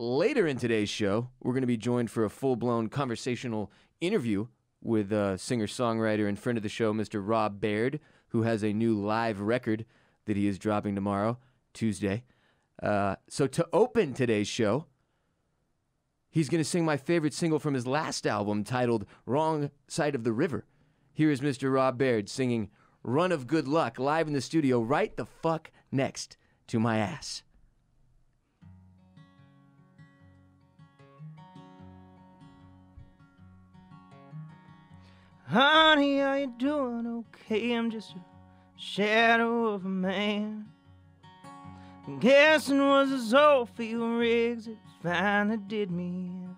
Later in today's show, we're going to be joined for a full-blown conversational interview with singer-songwriter and friend of the show, Mr. Rob Baird, who has a new live record that he is dropping tomorrow, Tuesday. So to open today's show, he's going to sing my favorite single from his last album titled Wrong Side of the River. Here is Mr. Rob Baird singing Run of Good Luck live in the studio right the fuck next to my ass. Honey, are you doing okay? I'm just a shadow of a man. Guessing was those old field rigs that finally did me in.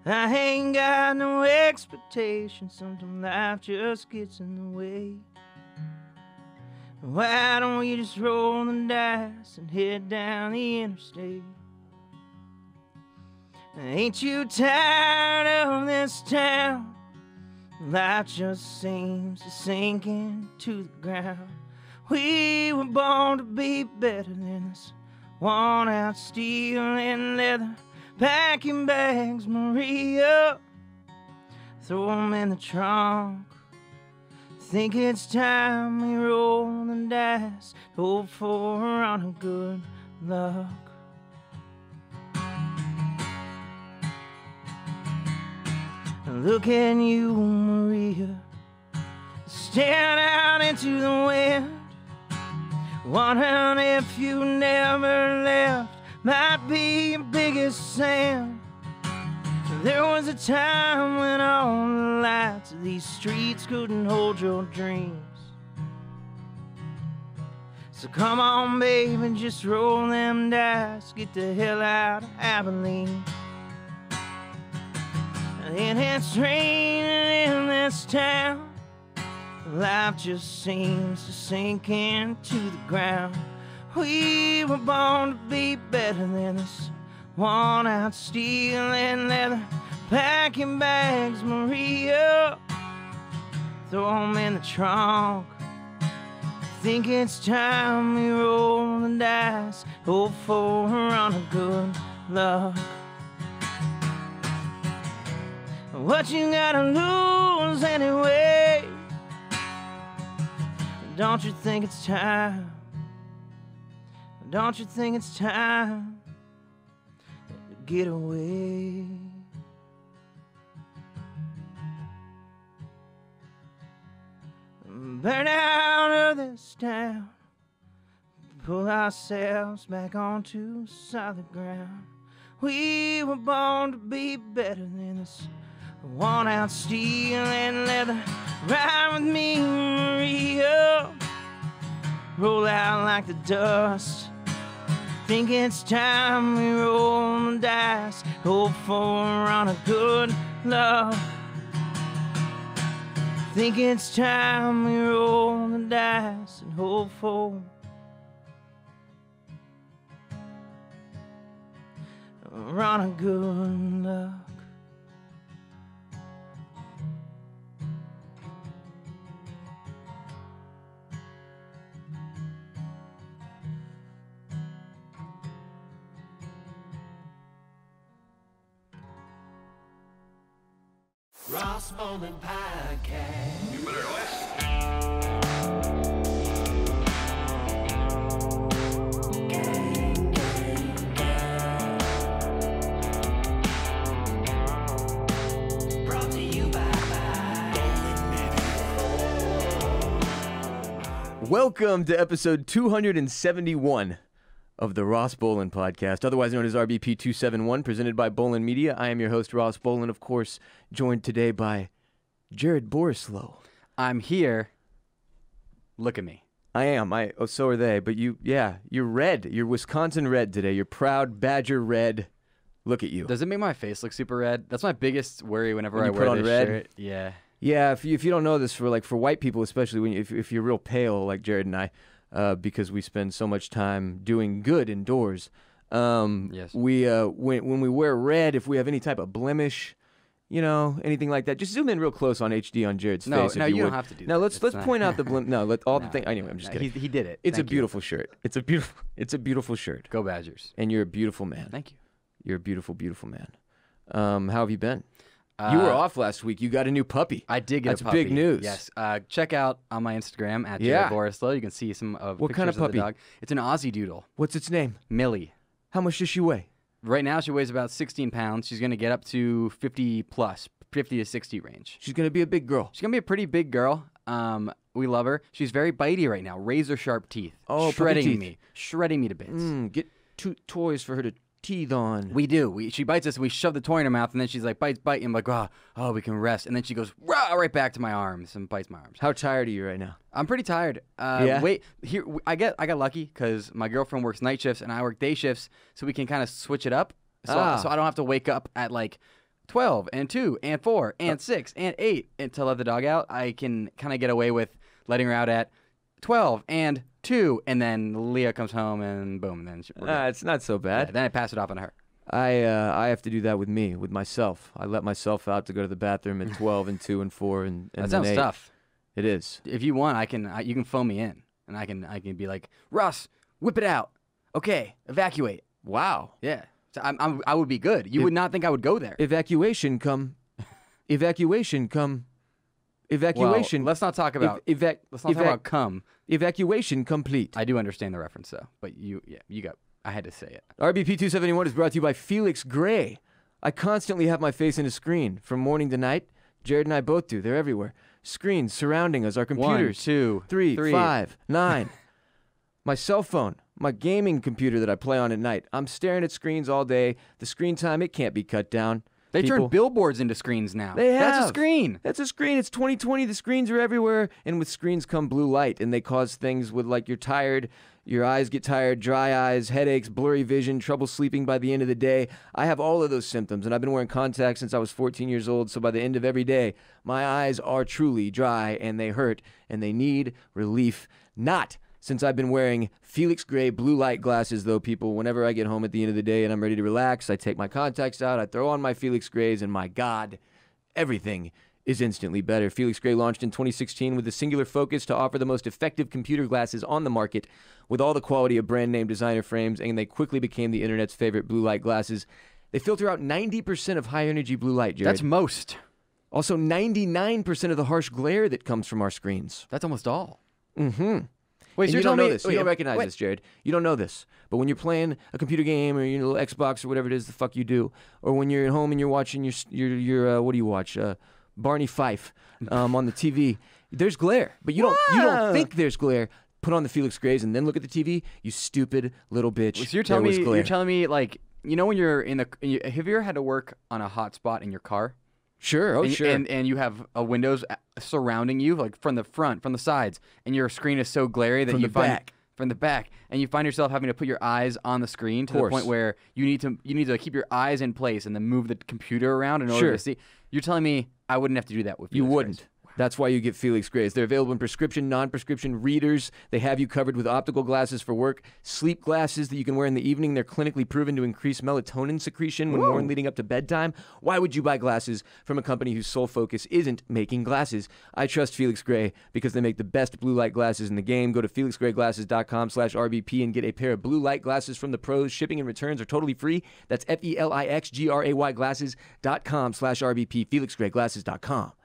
I ain't got no expectations, sometimes life just gets in the way. Why don't you just roll the dice and head down the interstate? Ain't you tired of this town? Life just seems to sink into the ground. We were born to be better than this worn-out steel and leather packing bags, Maria. Throw them in the trunk. Think it's time we roll the dice. Hope for a run of good luck. Look at you, Maria, staring out into the wind, wondering if you never left might be your biggest sin. There was a time when all the lights of these streets couldn't hold your dreams. So come on, baby, just roll them dice, get the hell out of Abilene. And it's raining in this town. Life just seems to sink into the ground. We were born to be better than this worn-out steel and leather packing bags, Maria. Throw them in the trunk. Think it's time we roll the dice. Hope for a run of good luck. What you gotta lose anyway? Don't you think it's time? Don't you think it's time to get away? Burn out of this town, pull ourselves back onto solid ground. We were born to be better than this worn-out steel and leather. Ride with me, Maria. Roll out like the dust. Think it's time we roll the dice. Hope for a run of good luck. Think it's time we roll the dice and hope for a run of good luck. Ross Bolen Podcast. You better Brought to you by Bolen Media. Welcome to episode 271 of the Ross Bolen Podcast, otherwise known as RBP 271, presented by Bolen Media. I am your host, Ross Bolen, of course, joined today by Jared Borislow. I'm here. Look at me. I am. Oh, so are they. But you're red. You're Wisconsin red today. You're proud Badger red. Look at you. Does it make my face look super red? That's my biggest worry whenever When I you wear put on this red? shirt. Yeah. Yeah, if you don't know this, for white people, especially when if you're real pale like Jared and I, because we spend so much time doing good indoors. Yes. We when we wear red, if we have any type of blemish, anything like that. Just zoom in real close on HD on Jared's face. No, if you would. don't have to do Now that. let's point out the blimp. No, let all the thing. Anyway, I'm just kidding. He did it. It's Thank a you. beautiful shirt. It's a beautiful shirt. Go Badgers. And you're a beautiful man. Thank you. You're a beautiful, beautiful man. How have you been? You were off last week. You got a new puppy. I did get That's a puppy. big news. Yes. Check out on my Instagram at Yeah. Jared Borislow. You can see some of What pictures kind of of the puppy? dog. It's an Aussie Doodle, What's its name? Millie. How much does she weigh? Right now she weighs about 16 pounds. She's going to get up to 50 plus, 50 to 60 range. She's gonna be a big girl. She's going to be a pretty big girl. We love her. She's very bitey right now. Razor sharp teeth. Oh, puppy shredding teeth. Shredding me to bits. Get two toys for her to teeth on. We do. She bites us. We shove the toy in her mouth, and then she's like, bite. And I'm like, oh, we can rest. And then she goes right back to my arms and bites my arms. How tired are you right now? I'm pretty tired. Yeah? Wait, here I got lucky because my girlfriend works night shifts and I work day shifts, so we can kind of switch it up. So I don't have to wake up at like 12 and 2 and 4 and 6 and 8 and to let the dog out. I can kind of get away with letting her out at 12 and 2, and then Leah comes home and boom, and then we're good. It's not so bad. Yeah, then I pass it off on her. I have to do that with myself. I let myself out to go to the bathroom at 12 and 2 and 4 and That then sounds 8. tough. It is. If you want, you can phone me in, and I can be like, Ross, whip it out. Okay, evacuate. Wow. Yeah, so I would be good. You would not think I would go there. Evacuation come. Evacuation come. Evacuation. Well, let's not talk about. Let's not talk about cum. Evacuation complete. I do understand the reference though, but you got. I had to say it. RBP 271 is brought to you by Felix Gray. I constantly have my face in a screen from morning to night. Jared and I both do. They're everywhere. Screens surrounding us. Our computers. 1, 2, 3, 3. 5, 9. My cell phone. My gaming computer that I play on at night. I'm staring at screens all day. The screen time, it can't be cut down. They People- turn billboards into screens now. They have. That's a screen. That's a screen. It's 2020. The screens are everywhere. And with screens come blue light. And they cause things with like you're tired, your eyes get tired, dry eyes, headaches, blurry vision, trouble sleeping by the end of the day. I have all of those symptoms. And I've been wearing contacts since I was 14 years old. So by the end of every day, my eyes are truly dry and they hurt and they need relief. Not since I've been wearing Felix Gray blue light glasses, though, people. Whenever I get home at the end of the day and I'm ready to relax, I take my contacts out, I throw on my Felix Grays, and my God, everything is instantly better. Felix Gray launched in 2016 with a singular focus to offer the most effective computer glasses on the market with all the quality of brand name designer frames, and they quickly became the internet's favorite blue light glasses. They filter out 90% of high energy blue light, Jared. That's most. Also 99% of the harsh glare that comes from our screens. That's almost all. Mm-hmm. Wait, And so you you're don't telling know me this. You don't recognize this, Jared. You don't know this. But when you're playing a computer game or your little Xbox or whatever it is the fuck you do, or when you're at home and you're watching your what do you watch? Barney Fife on the TV. There's glare, but you don't think there's glare. Put on the Felix Grays and then look at the TV. You stupid little bitch. So you're telling me like when you're have you ever had to work on a hot spot in your car? Sure. Oh, and, sure. And you have windows surrounding you, like from the front, from the sides, and your screen is so glary that From you the find back. from the back, and you find yourself having to put your eyes on the screen to the point where you need to keep your eyes in place and then move the computer around in order Sure. to see. You're telling me I wouldn't have to do that with You Felix wouldn't. Grays. That's why you get Felix Grays. They're available in prescription, non-prescription readers. They have you covered with optical glasses for work, sleep glasses that you can wear in the evening. They're clinically proven to increase melatonin secretion when worn leading up to bedtime. Why would you buy glasses from a company whose sole focus isn't making glasses? I trust Felix Gray because they make the best blue light glasses in the game. Go to felixgrayglasses.com/RBP and get a pair of blue light glasses from the pros. Shipping and returns are totally free. That's FELIXGRAY glasses.com/RBP. felixgrayglasses.com/RBP.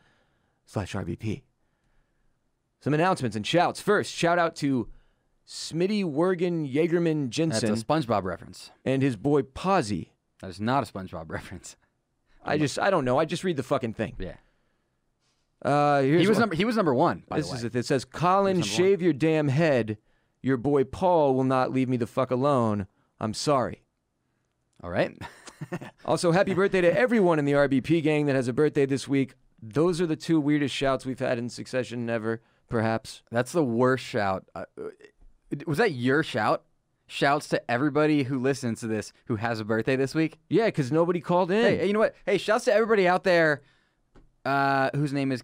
Some announcements and shouts. First, shout out to Smitty Wergen Jaegerman Jensen That's a SpongeBob reference. and his boy Posy. That is not a SpongeBob reference. I don't know. I just read the fucking thing. Yeah. Here's He was number one. By This the way. is it. It says, Colin, Here's number shave your damn head. Your boy Paul will not leave me the fuck alone. I'm sorry. All right. Also, happy birthday to everyone in the RBP gang that has a birthday this week. Those are the two weirdest shouts we've had in succession ever, perhaps. That's the worst shout. Was that your shout? Shouts to everybody who listens to this who has a birthday this week? Yeah, because nobody called in. Hey, you know what? Hey, shouts to everybody out there whose name is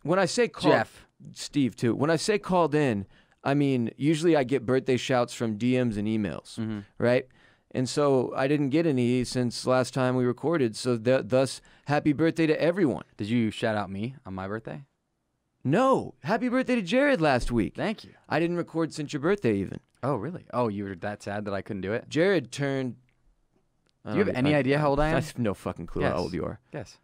When I say called, Jeff. Steve too. When I say called in, I mean usually I get birthday shouts from DMs and emails, right? And so I didn't get any since last time we recorded. So thus, happy birthday to everyone. Did you shout out me on my birthday? No, happy birthday to Jared last week. Thank you. I didn't record since your birthday even. Oh, really? Oh, you were that sad that I couldn't do it? Jared turned... Do you have any idea how old I am? I have no fucking clue how old you are. Yes.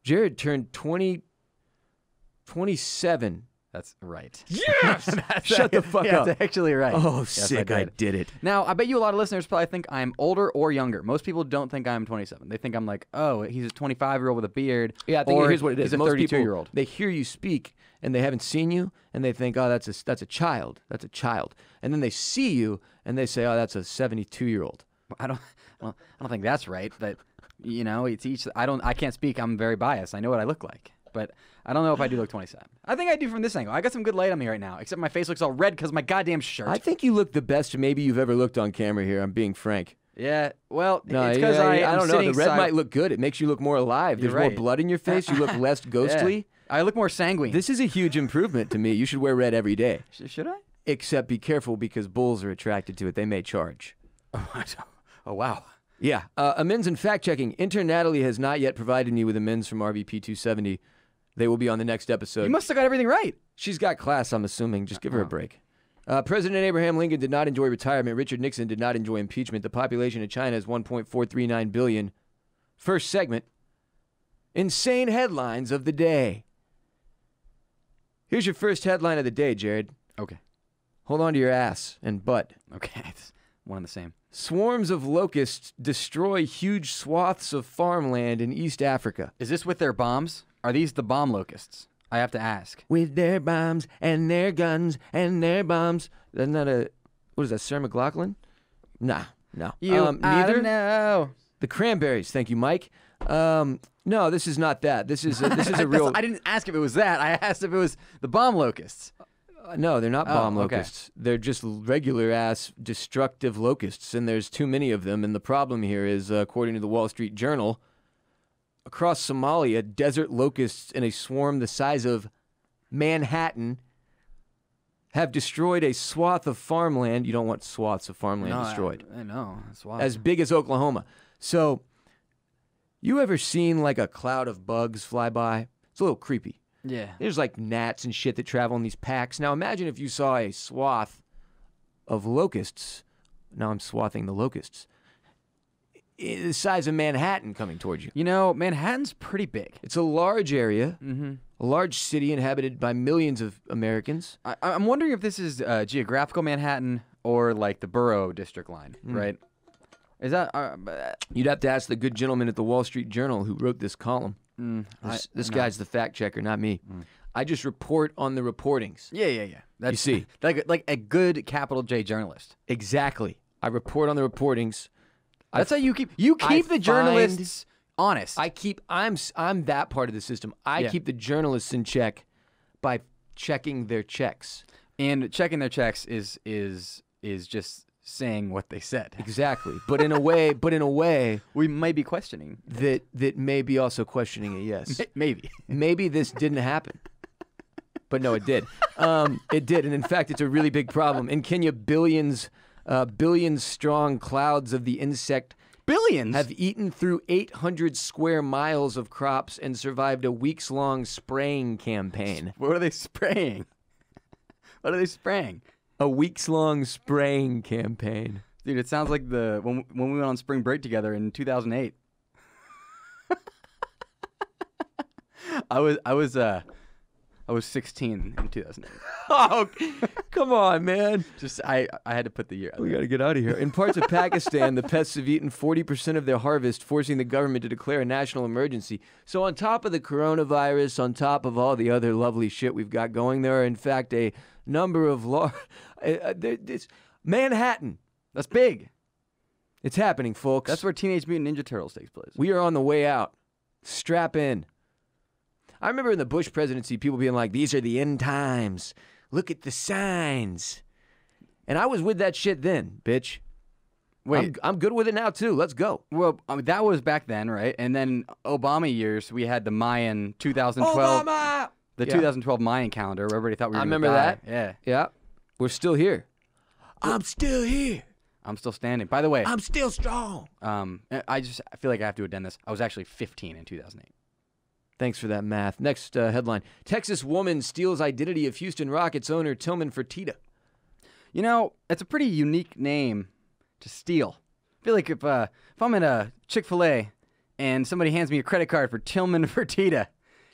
Jared turned 27. That's right. Yes! Shut the fuck up. That's actually right. Oh, Yes, sick, I did it. Now, I bet you a lot of listeners probably think I'm older or younger. Most people don't think I'm 27. They think I'm like, oh, he's a 25-year-old with a beard. Yeah, I think or here's what it is. He's a Most 32-year-old. people, they hear you speak, and they haven't seen you, and they think, oh, that's a child. That's a child. And then they see you, and they say, oh, that's a 72-year-old. I don't think that's right. But it's each. I can't speak. I'm very biased. I know what I look like, but I don't know if I do look 27. I think I do from this angle. I got some good light on me right now, except my face looks all red because of my goddamn shirt. I think you look the best maybe you've ever looked on camera here. I'm being frank. Yeah, well, No, it's because I don't know. The red might look good. It makes you look more alive. There's You're more right. blood in your face. You look less ghostly. Yeah. I look more sanguine. This is a huge improvement to me. You should wear red every day. Should I? Except be careful because bulls are attracted to it. They may charge. Oh, wow. Yeah. Amends and fact-checking. Intern Natalie has not yet provided me with amends from RVP 270. They will be on the next episode. You must have got everything right. She's got class, I'm assuming. Just give her a break. President Abraham Lincoln did not enjoy retirement. Richard Nixon did not enjoy impeachment. The population of China is 1.439 billion. First segment. Insane headlines of the day. Here's your first headline of the day, Jared. Okay. Hold on to your ass and butt. Okay. It's one and the same. Swarms of locusts destroy huge swaths of farmland in East Africa. Is this with their bombs? Are these the bomb locusts? I have to ask. With their bombs and their guns and their bombs. Isn't that what is that, Sarah McLachlan? Nah, no. I Neither. don't know. The Cranberries. Thank you, Mike. No, this is not that. This is a real. I didn't ask if it was that. I asked if it was the bomb locusts. No, they're not bomb okay. locusts. They're just regular ass destructive locusts, and there's too many of them. And the problem here is, according to the Wall Street Journal, across Somalia, desert locusts in a swarm the size of Manhattan have destroyed a swath of farmland. You don't want swaths of farmland destroyed. I know. That's wild. As big as Oklahoma. So, you ever seen like a cloud of bugs fly by? It's a little creepy. Yeah. There's like gnats and shit that travel in these packs. Now imagine if you saw a swath of locusts. Now I'm swathing the locusts. The size of Manhattan coming towards you. You know, Manhattan's pretty big. It's a large area, Mm-hmm. a large city inhabited by millions of Americans. I'm wondering if this is geographical Manhattan or like the borough district line, right? Is that... You'd have to ask the good gentleman at the Wall Street Journal who wrote this column. This guy's the fact checker, not me. I just report on the reportings. Yeah. That's, You see. like a good capital J journalist. Exactly. I report on the reportings. That's how you keep the journalists honest. I'm that part of the system. I keep the journalists in check by checking their checks. And checking their checks is just saying what they said. Exactly. But in a way We might be questioning. that may be also questioning it, yes. Maybe. Maybe this didn't happen. But no, it did. It did. And in fact, it's a really big problem. In Kenya, billions strong clouds of the insect Billions have eaten through 800 square miles of crops and survived a weeks-long spraying campaign. What are they spraying? What are they spraying? A weeks-long spraying campaign. Dude, it sounds like when we went on spring break together in 2008. I was 16 in 2008. Oh, come on, man. Just I had to put the year out We there. got to get out of here. In parts of Pakistan, the pests have eaten 40% of their harvest, forcing the government to declare a national emergency. So on top of the coronavirus, on top of all the other lovely shit we've got going, there are, in fact, a number of Manhattan. That's big. It's happening, folks. That's where Teenage Mutant Ninja Turtles takes place. We are on the way out. Strap in. I remember in the Bush presidency, people being like, these are the end times. Look at the signs. And I was with that shit then, bitch. Wait. I'm good with it now, too. Let's go. Well, that was back then, right? And then Obama years, we had the Mayan 2012. Obama! The 2012 Mayan calendar where everybody thought we were I going to remember die. that. Yeah. Yeah. We're still here. I'm still here. I'm still standing. By the way, I'm still strong. I feel like I have to addend this. I was actually 15 in 2008. Thanks for that math. Next headline. Texas woman steals identity of Houston Rockets owner Tillman Fertitta. You know, it's a pretty unique name to steal. I feel like if I'm at a Chick-fil-A and somebody hands me a credit card for Tillman Fertitta,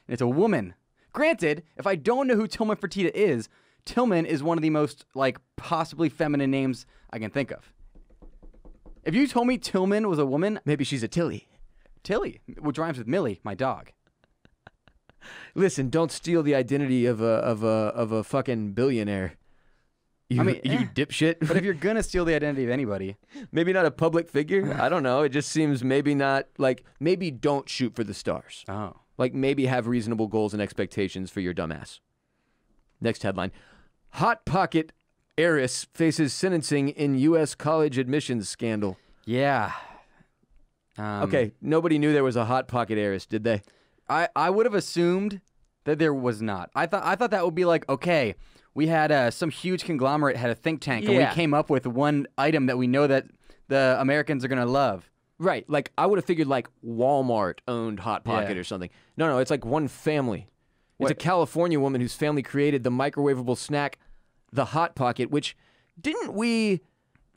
and it's a woman. Granted, if I don't know who Tillman Fertitta is, Tillman is one of the most, like, possibly feminine names I can think of. If you told me Tillman was a woman, Maybe she's a Tilly. Tilly, which rhymes with Millie, my dog. Listen, don't steal the identity of a fucking billionaire. You dipshit. But if you're gonna steal the identity of anybody, maybe not a public figure. I don't know. It just seems maybe not like maybe don't shoot for the stars. oh, Like maybe have reasonable goals and expectations for your dumbass. Next headline. Hot Pocket heiress faces sentencing in U.S. college admissions scandal. yeah. Okay, nobody knew there was a Hot Pocket heiress, did they? I would have assumed that there was not. I thought that would be like, okay, we had some huge conglomerate had a think tank, and we came up with one item that we know that the Americans are gonna love. Right, like I would have figured like Walmart owned Hot Pocket Yeah. or something. No, it's like one family. It's a California woman whose family created the microwavable snack, the Hot Pocket, which didn't we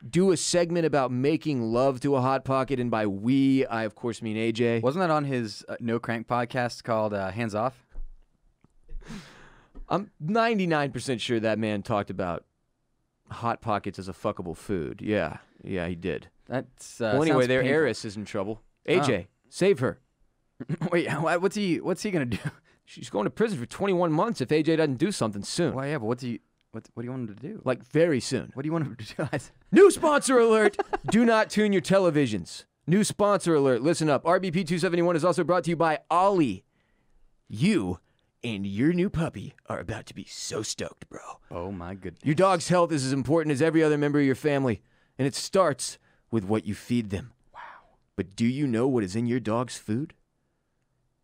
do a segment about making love to a Hot Pocket? And by we, I of course mean AJ. Wasn't that on his No Crank podcast called Hands Off? I'm 99% sure that man talked about Hot Pockets as a fuckable food. Yeah, he did. That's Well, anyway, sounds their painful. heiress is in trouble. AJ, save her. Wait, what's he gonna do? She's going to prison for 21 months if AJ doesn't do something soon. Well, yeah, but what do you want him to do? Like very soon. What do you want him to do? New sponsor alert! Do not tune your televisions. New sponsor alert. Listen up. RBP 271 is also brought to you by Ollie. You and your new puppy are about to be so stoked, bro. Oh my goodness. Your dog's health is as important as every other member of your family, and it starts with what you feed them. Wow. But do you know what is in your dog's food?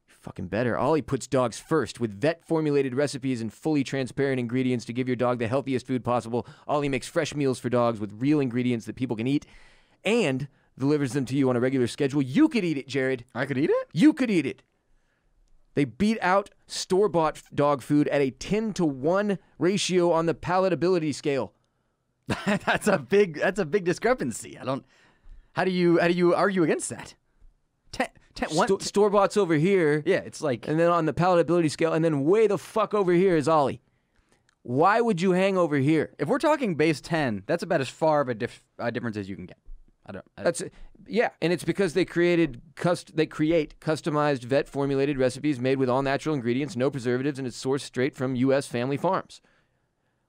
Fucking better. Ollie puts dogs first with vet-formulated recipes and fully transparent ingredients to give your dog the healthiest food possible. Ollie makes fresh meals for dogs with real ingredients that people can eat and delivers them to you on a regular schedule. You could eat it, Jared. I could eat it? You could eat it. They beat out store-bought dog food at a 10-to-1 ratio on the palatability scale. That's a big discrepancy. How do you argue against that? Store-bought's over here. Yeah, it's like, And then on the palatability scale, and then way the fuck over here is Ollie. Why would you hang over here? if we're talking base 10, that's about as far of a difference as you can get. Yeah, and it's because they create customized vet-formulated recipes made with all natural ingredients, no preservatives, and it's sourced straight from U.S. family farms.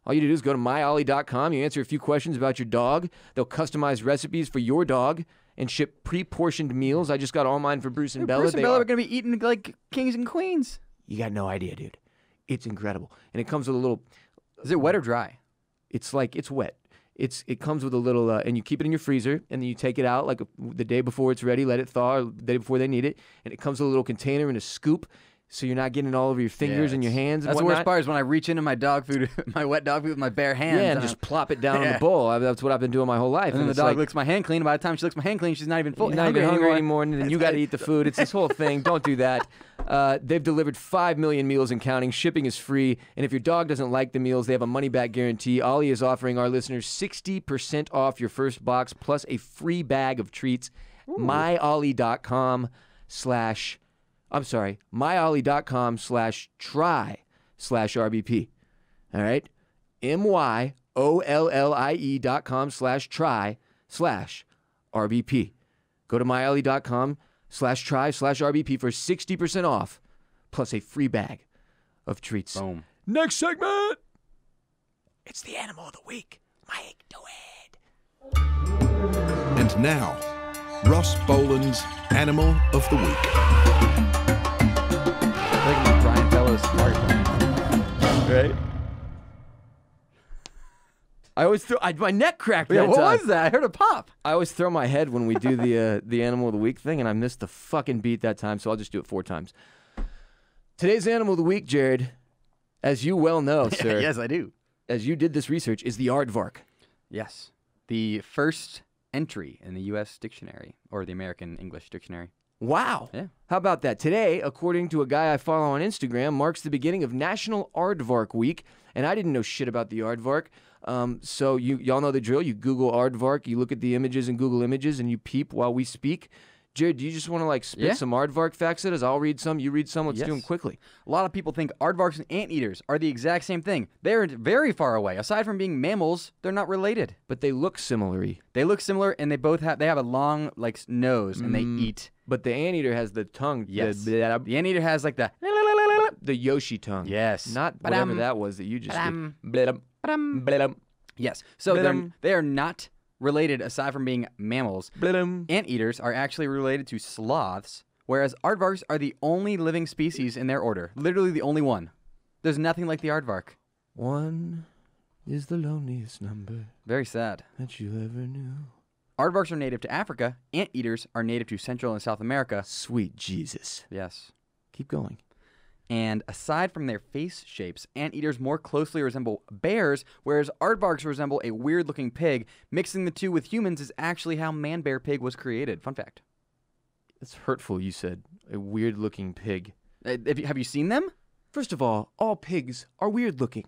All you do is go to myollie.com, you answer a few questions about your dog, they'll customize recipes for your dog and ship pre-portioned meals. I just got all mine for Bruce and Bella. Bruce and Bella are going to be eating like kings and queens. You got no idea, dude. It's incredible. And it comes with a little... Is it wet or dry? It's wet. It comes with a little, and you keep it in your freezer, and then you take it out like the day before it's ready, let it thaw, or the day before they need it, and it comes with a little container and a scoop, so you're not getting it all over your fingers and your hands. That's and the worst whatnot. part is when I reach into my dog food, my wet dog food with my bare hands. Yeah, and just plop it down on the bowl. That's what I've been doing my whole life. And then the it's dog like, licks my hand clean. By the time she licks my hand clean, she's not even you're not even hungry anymore, and then you got to eat the food. It's this whole thing. Don't do that. They've delivered 5 million meals and counting. Shipping is free, and if your dog doesn't like the meals, they have a money-back guarantee. Ollie is offering our listeners 60% off your first box plus a free bag of treats. myollie.com/try/RBP. All right? myollie.com/try/RBP. Go to myollie.com/try/RBP for 60% off plus a free bag of treats. Boom. Next segment. It's the animal of the week. Mike, do it. And now, Ross Bolen's Animal of the Week. Like Brian Bellows' party. Right? I always throw my neck cracked that What time. was that? I heard a pop. I always throw my head when we do the animal of the week thing, and I missed the fucking beat that time, so I'll just do it 4 times. Today's animal of the week, Jared, as you well know, sir, Yes, I do. as you did this research, is the aardvark. Yes. The first entry in the U.S. dictionary or the American English dictionary. Wow. Yeah. How about that? Today, according to a guy I follow on Instagram, marks the beginning of National Aardvark Week, and I didn't know shit about the Aardvark. So y'all know the drill. You Google Aardvark, you look at the images in Google Images, and you peep while we speak. Jared, do you just want to spit some Aardvark facts at us? I'll read some, you read some. Let's do them quickly. A lot of people think aardvarks and anteaters are the exact same thing. They're very far away. Aside from being mammals, they're not related. But they look similar-y. They look similar, and they have a long nose, and they eat. But the anteater has the tongue. Yes. The anteater has the Yoshi tongue. Yes. Not whatever that was that you just did. Yes. So they are not related aside from being mammals. Anteaters are actually related to sloths, whereas aardvarks are the only living species in their order. Literally the only one. There's nothing like the aardvark. One is the loneliest number Very sad. that you ever knew. Aardvarks are native to Africa. Anteaters are native to Central and South America. Sweet Jesus. Yes. Keep going. And aside from their face shapes, anteaters more closely resemble bears, whereas aardvarks resemble a weird-looking pig. Mixing the two with humans is actually how man-bear-pig was created. Fun fact. It's hurtful, you said. A weird-looking pig. Have you seen them? First of all pigs are weird-looking.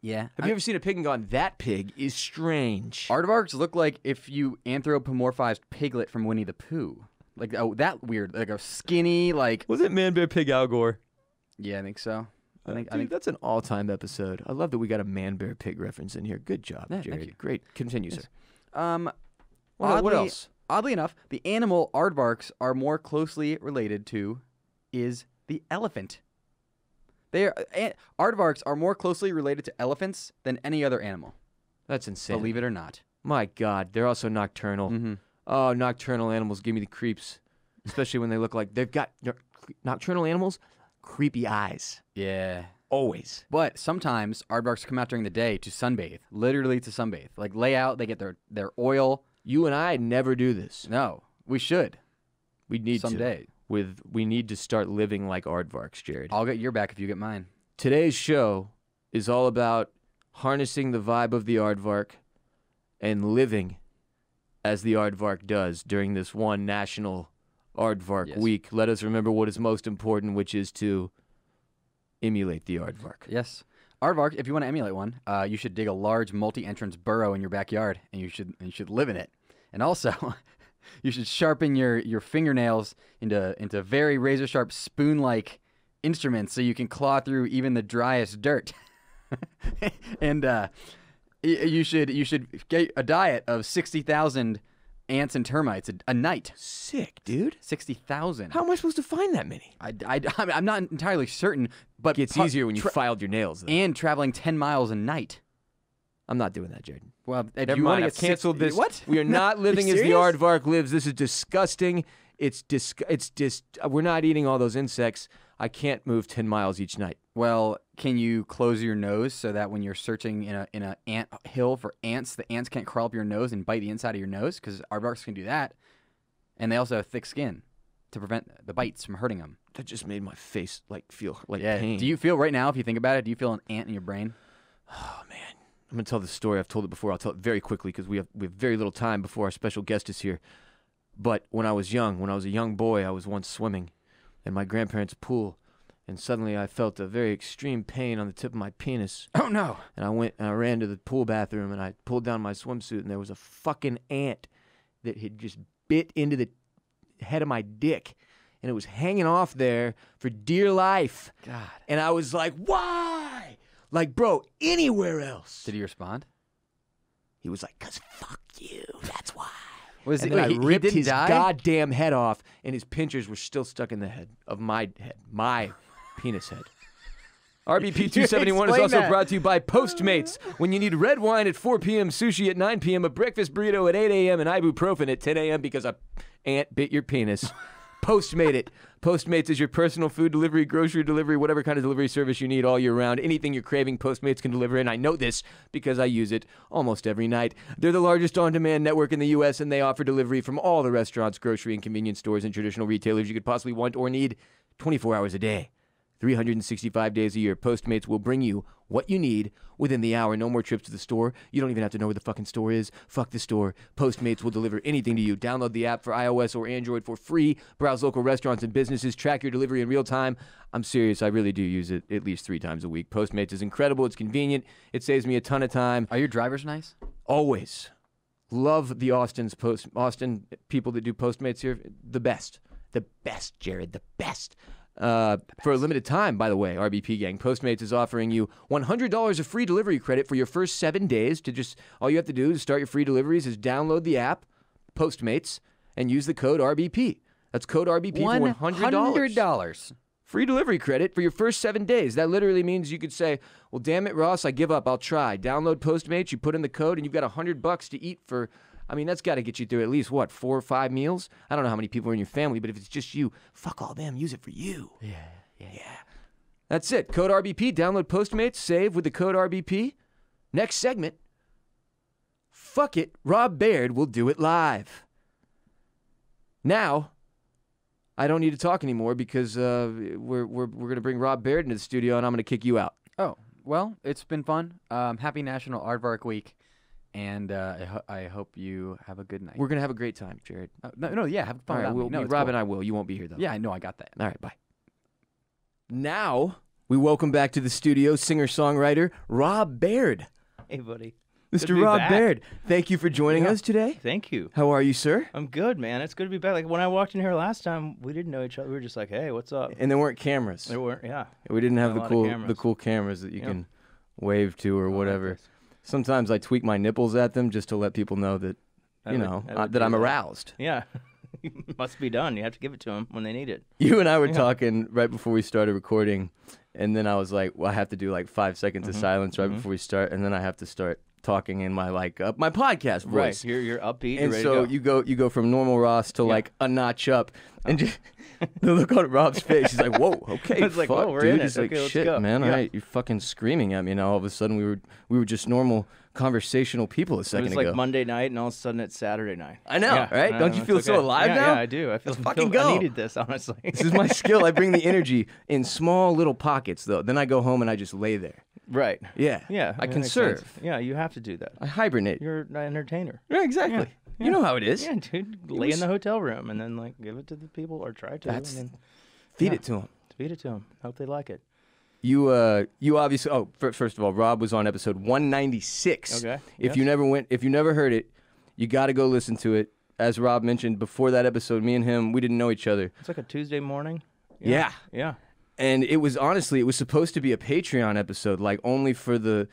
Yeah. Have you ever seen a pig and gone, that pig is strange? Aardvarks look like if you anthropomorphized Piglet from Winnie the Pooh. That weird, like a skinny, Was it Man, Bear, Pig, Al Gore? Yeah, I think so. I think that's an all-time episode. I love that we got a Man, Bear, Pig reference in here. Good job, Yeah, Jared. thank you. Great. Continue, sir. What else? Oddly enough, the animal aardvarks are more closely related to is the elephant. Aardvarks are more closely related to elephants than any other animal. That's insane. Believe it or not. My God, they're also nocturnal. Mm-hmm. Oh, nocturnal animals give me the creeps, especially when they look like they've got nocturnal animals, creepy eyes. Yeah. Always. But sometimes aardvarks come out during the day to sunbathe, literally to sunbathe. Lay out, they get their oil. You and I never do this. No, we should. We need someday. We need to start living like aardvarks, Jared. I'll get your back if you get mine. Today's show is all about harnessing the vibe of the aardvark and living as the aardvark does during this one National Aardvark Week. Let us remember what is most important, which is to emulate the aardvark. Yes. Aardvark, if you want to emulate one, you should dig a large multi-entrance burrow in your backyard, and you should live in it. And also, you should sharpen your fingernails into very razor-sharp spoon-like instruments so you can claw through even the driest dirt. And you should get a diet of 60,000 ants and termites a night. Sick, dude. 60,000. How am I supposed to find that many? I'm not entirely certain, but It's easier when you filed your nails, though. and traveling 10 miles a night. I'm not doing that, Jared. Well, if Never you want mind. to I've canceled this. What? We are not living You as the serious? aardvark lives. This is disgusting. We're not eating all those insects. I can't move 10 miles each night. Well, can you close your nose so that when you're searching in a ant hill for ants, the ants can't crawl up your nose and bite the inside of your nose? Because aardvarks can do that, and they also have thick skin to prevent the bites from hurting them. That just made my face feel like Yeah. pain. Do you feel right now, if you think about it, do you feel an ant in your brain? Oh man, I'm gonna tell the story. I've told it before. I'll tell it very quickly because we have very little time before our special guest is here. But when I was a young boy, I was once swimming in my grandparents' pool, and suddenly I felt a very extreme pain on the tip of my penis. Oh no! And I ran to the pool bathroom and I pulled down my swimsuit and there was a fucking ant that had just bit into the head of my dick. And it was hanging off there for dear life. God. And I was like, why? Like, bro, anywhere else. Did he respond? He was like, 'cause fuck you, that's why. Was And he, then I he ripped didn't his die? goddamn head off and his pinchers were still stuck in the head of my penis head. RBP 271 is explain also that. brought to you by Postmates. When you need red wine at 4 p.m., sushi at 9 p.m., a breakfast burrito at 8 a.m., and ibuprofen at 10 a.m. because a ant bit your penis. Postmate it. Postmates is your personal food delivery, grocery delivery, whatever kind of delivery service you need all year round. Anything you're craving, Postmates can deliver, and I know this because I use it almost every night. They're the largest on-demand network in the U.S., and they offer delivery from all the restaurants, grocery, and convenience stores and traditional retailers you could possibly want or need 24 hours a day, 365 days a year, Postmates will bring you what you need within the hour. No more trips to the store. You don't even have to know where the fucking store is. Fuck the store. Postmates will deliver anything to you. Download the app for iOS or Android for free. Browse local restaurants and businesses. Track your delivery in real time. I'm serious. I really do use it at least 3 times a week. Postmates is incredible. It's convenient. It saves me a ton of time. Are your drivers nice? Always. Love the Austin people that do Postmates here. The best. The best, Jared. The best. For a limited time, by the way, RBP gang, Postmates is offering you $100 of free delivery credit for your first 7 days. All you have to do to start your free deliveries is download the app, Postmates, and use the code RBP. That's code RBP for $100. Free delivery credit for your first 7 days. That literally means you could say, well, damn it, Ross, I give up. I'll try. Download Postmates, you put in the code, and you've got $100 to eat for... I mean, that's got to get you through at least, 4 or 5 meals? I don't know how many people are in your family, but if it's just you, fuck all them. Use it for you. Yeah. That's it. Code RBP. Download Postmates. Save with the code RBP. Next segment. Fuck it. Rob Baird will do it live. Now, I don't need to talk anymore because we're going to bring Rob Baird into the studio, and I'm going to kick you out. Oh, well, it's been fun. Happy National Aardvark Week. And I hope you have a good night. We're going to have a great time, Jared. Yeah, have fun. All right, Rob and I will. You won't be here, though. Yeah, I know. I got that. All right, bye. Now, we welcome back to the studio singer-songwriter Rob Baird. Hey, buddy. Mr. Rob Baird, thank you for joining us today. Thank you. How are you, sir? I'm good, man. It's good to be back. Like, when I walked in here last time, we didn't know each other. We were just like, hey, what's up? And there weren't cameras. There weren't, yeah. We didn't have A the lot of cool cameras that you can wave to or whatever. Sometimes I tweak my nipples at them just to let people know that, that I'm aroused. Yeah. Must be done. You have to give it to them when they need it. You and I were talking right before we started recording, and then I was like, well, I have to do like 5 seconds of silence right before we start, and then I have to start talking in my my podcast voice. Right. You're upbeat. And you're ready so to go. you go from normal Ross to like a notch up, and just, the look on Rob's face, he's like, "Whoa, okay, It's like, fuck, whoa, we're dude." in it. He's like, Okay, let's "Shit, go." man, Yeah. all right, you're fucking screaming at me now." All of a sudden, we were just normal conversational people a It second was ago. like Monday night, and all of a sudden it's Saturday night. I know, Yeah, right? Don't you it's feel so okay. alive now? Yeah, I do. I feel fucking go. I needed this, honestly. This is my skill. I bring the energy in small little pockets, though. Then I go home and I just lay there. Right. Yeah, Yeah. I that can makes serve. sense. Yeah, you have to do that. I hibernate. You're an entertainer. Yeah, exactly. Yeah. You know how it is. Yeah, dude. Lay in the hotel room and then like give it to the people or try to. That's- and then Feed it to him. feed it to them. Hope they like it. You obviously. Oh, first of all, Rob was on episode 196. Okay. If you never heard it, you got to go listen to it. As Rob mentioned before that episode, me and him, we didn't know each other. It's like a Tuesday morning. Yeah. Yeah. And it was supposed to be a Patreon episode, like only for the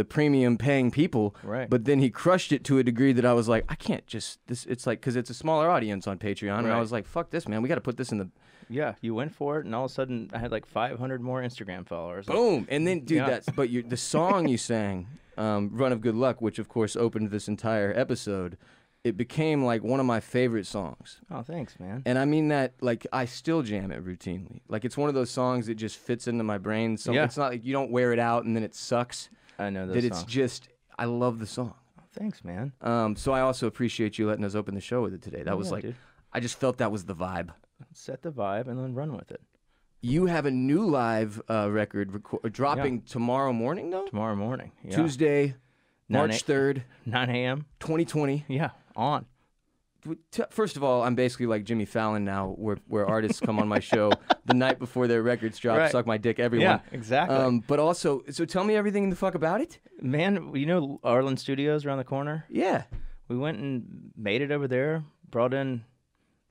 premium paying people. Right. But then he crushed it to a degree that I was like, I can't just this. It's like because it's a smaller audience on Patreon, and I Right. was like, fuck this, man. We got to put this in the Yeah, you went for it, and all of a sudden I had like 500 more Instagram followers. boom. And then, dude, Yeah. the song you sang, "Run of Good Luck," which of course opened this entire episode. It became like one of my favorite songs. Oh, thanks, man. And I mean that, like, I still jam it routinely. Like, it's one of those songs that just fits into my brain. So Yeah. it's not like you don't wear it out and then it sucks. I know those That it's songs. just, I love the song. Oh, thanks, man. So I also appreciate you letting us open the show with it today. That was Yeah, like, dude. I just felt that was the vibe. Set the vibe and then run with it. You have a new live record dropping tomorrow morning, though? Tomorrow morning. Yeah. Tuesday, 9 March 3rd, 9 a.m. 2020. Yeah, on. First of all, I'm basically like Jimmy Fallon now, where artists come on my show the night before their records drop, Right. suck my dick, everyone. Yeah, exactly. But also, so tell me everything in the fuck about it. Man, you know Arlen Studios around the corner? Yeah. We went and made it over there, brought in,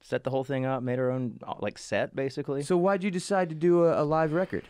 set the whole thing up, made our own like set, basically. So why'd you decide to do a live record?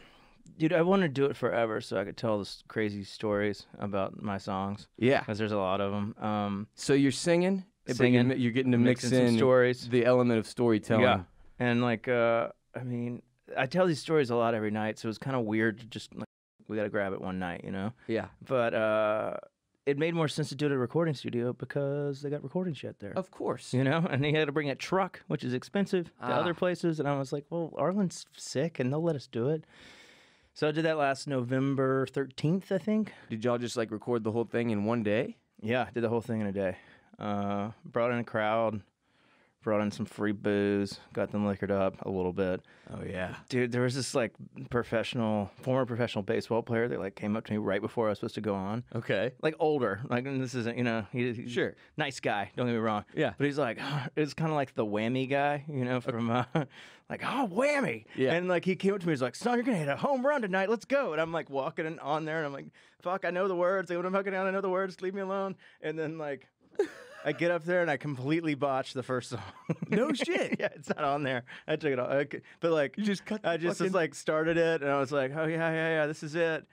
Dude, I wanted to do it forever so I could tell this crazy stories about my songs. Yeah. Because there's a lot of them. So you're singing, but Singing, you're getting to mix mixing some in stories. the element of storytelling. Yeah. And like, I mean, I tell these stories a lot every night, so it's kind of weird to just, like, we got to grab it one night, you know? Yeah. But it made more sense to do it at a recording studio because they got recording shit there. Of course. You know, and he had to bring a truck, which is expensive to other places. And I was like, well, Arlen's sick and they'll let us do it. So I did that last November 13th, I think. Did y'all just like record the whole thing in one day? Yeah, did the whole thing in a day. Brought in a crowd, brought in some free booze, got them liquored up a little bit. Oh yeah. Dude, there was this like former professional baseball player that like came up to me right before I was supposed to go on. Okay. Like older, like, and this isn't, he's Sure. nice guy. Don't get me wrong. Yeah. But he's like, it's kind of like the whammy guy, from like, oh, whammy. Yeah. And like he came up to me, he's like, son, you're gonna hit a home run tonight. Let's go. And I'm like walking on there, and I'm like, fuck, I know the words. Like, when I'm fucking down, I know the words. Leave me alone. And then like. I get up there and I completely botched the first song. No shit. Yeah, it's not on there. I took it off. But like, You just cut the I just fucking- like started it, and I was like, oh yeah, this is it.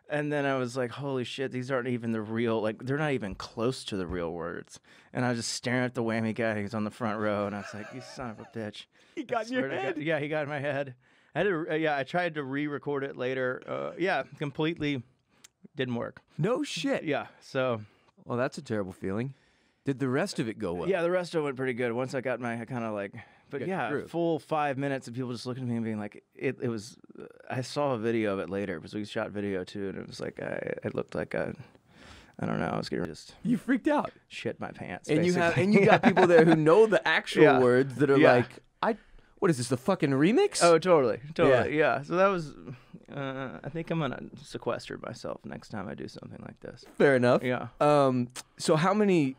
And then I was like, holy shit, these aren't even the real, like, they're not even close to the real words. And I was just staring at the whammy guy who's on the front row, and I was like, you son of a bitch. He got in your head. Yeah, he got in my head. I had to, I tried to re-record it later. Completely didn't work. No shit. Yeah, so. Well, that's a terrible feeling. Did the rest of it go well? Yeah, the rest of it went pretty good. Once I got I kind of like, but Got yeah, your groove. full 5 minutes of people just looking at me and being like, it was, I saw a video of it later because we shot video too, and it was like, it looked like I don't know, I was gonna just You freaked out. shit my pants. And basically. you got people there who know the actual Yeah. words that are Yeah. like, what is this, the fucking remix? Oh, totally. Yeah. So that was, I think I'm gonna sequester myself next time I do something like this. Fair enough. Yeah. So how many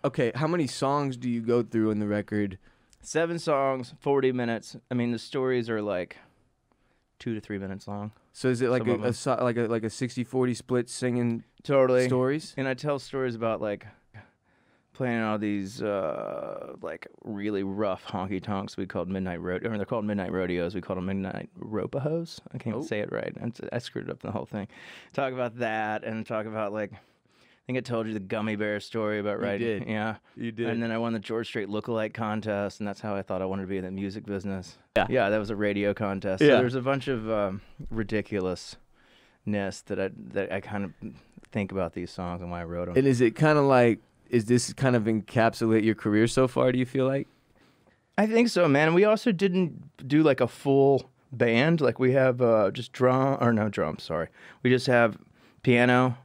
songs do you go through in the record? 7 songs, 40 minutes. I mean, the stories are like 2 to 3 minutes long. So is it like Some of like a 60-40 split singing Totally. stories? And I tell stories about like playing all these like really rough honky tonks we called midnight rodeo. I mean, they're called midnight rodeos. We called them midnight ropahos. I can't even say it right. I screwed up the whole thing. Talk about that and talk about like, I think I told you the gummy bear story about writing. did. Yeah. You did. And then I won the George Strait lookalike contest, and that's how I thought I wanted to be in the music business. Yeah. Yeah, that was a radio contest. Yeah. So there's a bunch of ridiculousness that I kind of think about these songs and why I wrote them. And is it kind of like, is this kind of encapsulate your career so far, do you feel like? I think so, man. And we also didn't do like a full band. Like we have just drums, sorry. We just have piano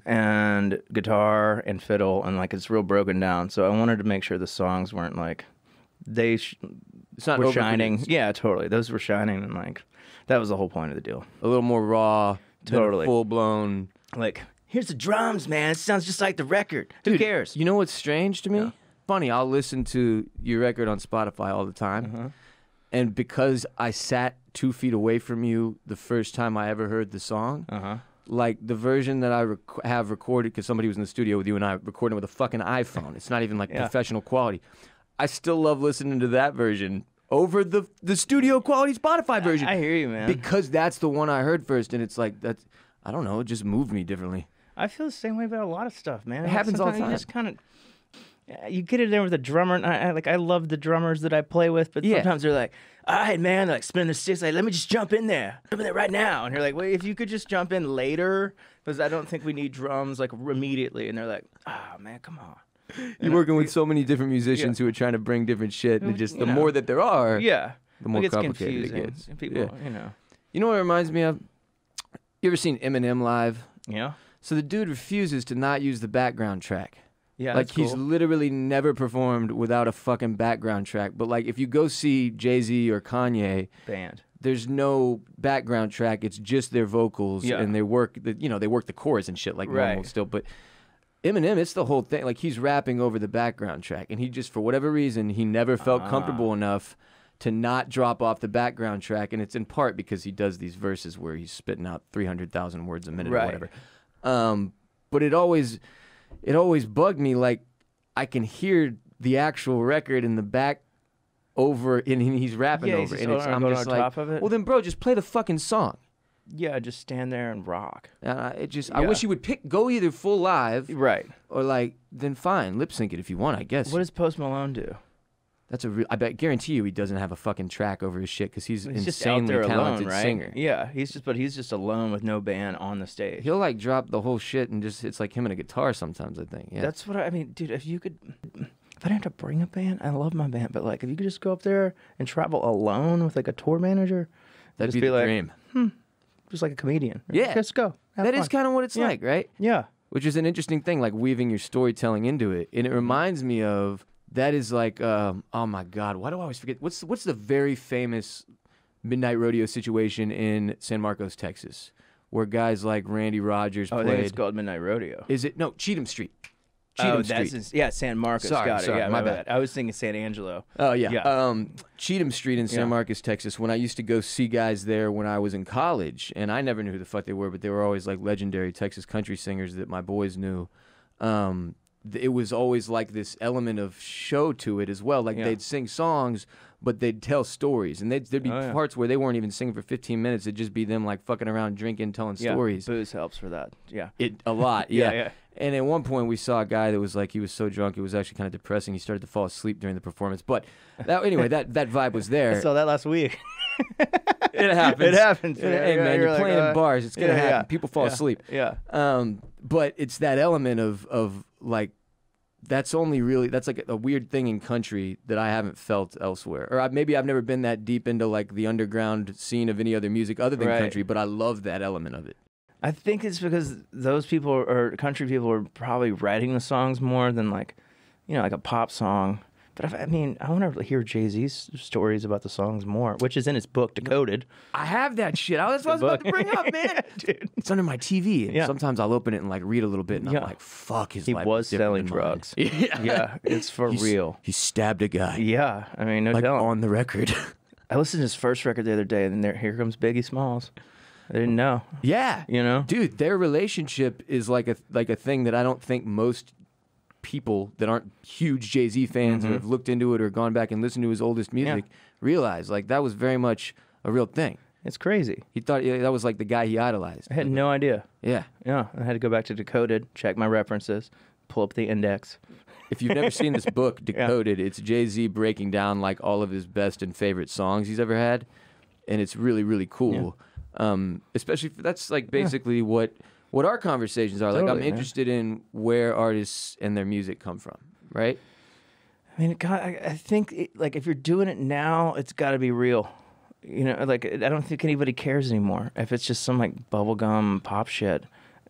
and guitar and fiddle, and like it's real broken down. So I wanted to make sure the songs weren't like, It's not were shining. overproduced. Yeah, totally. Those were shining, and like that was the whole point of the deal. A little more raw, Totally. full blown. Like, here's the drums, man. It sounds just like the record. Who Dude, cares? You know what's strange to me? Funny, I'll listen to your record on Spotify all the time. And because I sat 2 feet away from you the first time I ever heard the song, like the version that I have recorded, because somebody was in the studio with you and I recording with a fucking iPhone. It's not even like professional quality. I still love listening to that version over the studio quality Spotify version. I hear you, man. Because that's the one I heard first, and it's like, I don't know, it just moved me differently. I feel the same way about a lot of stuff, man. It happens all the Sometimes time. You just kind of, you get in there with a drummer, and I love the drummers that I play with, but sometimes they're like, all right, man, they're like spinning the sticks, like, let me just jump in there right now. And you're like, wait, if you could just jump in later, because I don't think we need drums like immediately. And they're like, man, come on. You're working with so many different musicians who are trying to bring different shit, and the more that there are, Yeah. the more It gets complicated confusing. it gets. And people, Yeah. You know what it reminds me of? You ever seen Eminem live? Yeah. So the dude refuses to not use the background track. Yeah, Like that's he's cool. literally never performed without a fucking background track. But like if you go see Jay-Z or Kanye, Band. there's no background track. It's just their vocals Yeah. and they work the chorus and shit like normal Right. still. But Eminem, it's the whole thing. Like he's rapping over the background track, and he just for whatever reason he never felt comfortable enough to not drop off the background track, and it's in part because he does these verses where he's spitting out 300,000 words a minute or Right. whatever. But it always bugged me. Like I can hear the actual record in the back over, and he's rapping Yeah, over, he's and just I'm going just on like, top of it. well then, bro, just play the fucking song. Yeah, just stand there and rock. I Yeah. wish you would go either full live Right. or like then fine, lip sync it if you want. I guess. What does Post Malone do? That's I guarantee you he doesn't have a fucking track over his shit because he's He's just out insanely there talented alone, right? singer. Yeah, he's just alone with no band on the stage. He'll like drop the whole shit and just it's like him and a guitar sometimes. I think. Yeah. That's what I mean, dude. If you could, if I didn't have to bring a band, I love my band, but like if you could just go up there and travel alone with like a tour manager, That'd just be the like, dream. just like a comedian. Yeah. Let's go. Have That fun. is kind of what it's Yeah. like, right? Yeah. Which is an interesting thing, like weaving your storytelling into it. And it reminds me of That is like, oh my God, why do I always forget? What's the very famous midnight rodeo situation in San Marcos, Texas, where guys like Randy Rogers played? I think it's called Midnight Rodeo. Is it? No, Cheatham Street. San Marcos. Sorry, got it. sorry, Yeah, my bad. I was thinking San Angelo. Oh, yeah. Yeah. Cheatham Street in San Marcos, Texas, when I used to go see guys there when I was in college, and I never knew who the fuck they were, but they were always like legendary Texas country singers that my boys knew. It was always like this element of show to it as well. Like they'd sing songs, but they'd tell stories. And there'd be parts where they weren't even singing for 15 minutes. It'd just be them like fucking around, drinking, telling stories. Booze helps for that. Yeah. A lot, yeah. Yeah. And at one point we saw a guy that was like, he was so drunk, it was actually kind of depressing. He started to fall asleep during the performance. But anyway, that vibe was there. I saw that last week. It happens. It happens. Hey, man, you're playing in bars. It's going to happen. People fall asleep. Yeah. But it's that element of like, that's like a weird thing in country that I haven't felt elsewhere. Or maybe I've never been that deep into like the underground scene of any other music other than country, but I love that element of it. I think it's because those people or country people are probably writing the songs more than like a pop song. But I want to hear Jay-Z's stories about the songs more, which is in his book, Decoded. I have that shit. That's what I was about to bring up, man. Dude. It's under my TV. And sometimes I'll open it and like read a little bit, and I'm like, fuck, his life was selling drugs. Yeah, it's for real. He stabbed a guy. Yeah, I mean, no doubt. On the record. I listened to his first record the other day, and then here comes Biggie Smalls. I didn't know. Yeah. Dude, their relationship is like a thing that I don't think most people that aren't huge Jay-Z fans or have looked into it or gone back and listened to his oldest music realize. Like, that was very much a real thing. It's crazy. He thought that was like the guy he idolized. I had no idea. Yeah. Yeah, I had to go back to Decoded, check my references, pull up the index. If you've never seen this book, Decoded, it's Jay-Z breaking down like all of his best and favorite songs he's ever had, and it's really, really cool. Especially that's like basically what our conversations are. Like, I'm interested in where artists and their music come from, right? I mean, God, I think if you're doing it now, it's got to be real. Like, I don't think anybody cares anymore if it's just some like bubblegum pop shit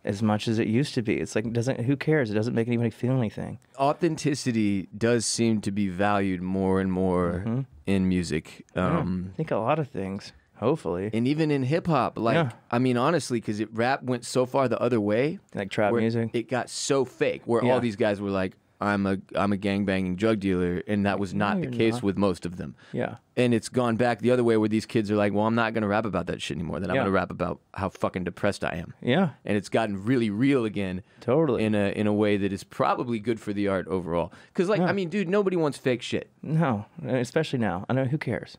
as much as it used to be. It's like, who cares? It doesn't make anybody feel anything. Authenticity does seem to be valued more and more in music. I think a lot of things. Hopefully. And even in hip-hop, like, I mean, honestly, because rap went so far the other way. Like trap music? It got so fake, where all these guys were like, I'm a gangbanging drug dealer, and that was not the case with most of them. Yeah. And it's gone back the other way, where these kids are like, well, I'm not going to rap about that shit anymore. Then I'm going to rap about how fucking depressed I am. Yeah. And it's gotten really real again. Totally. In a way that is probably good for the art overall. Because, like, I mean, dude, nobody wants fake shit. No, especially now. I know, who cares?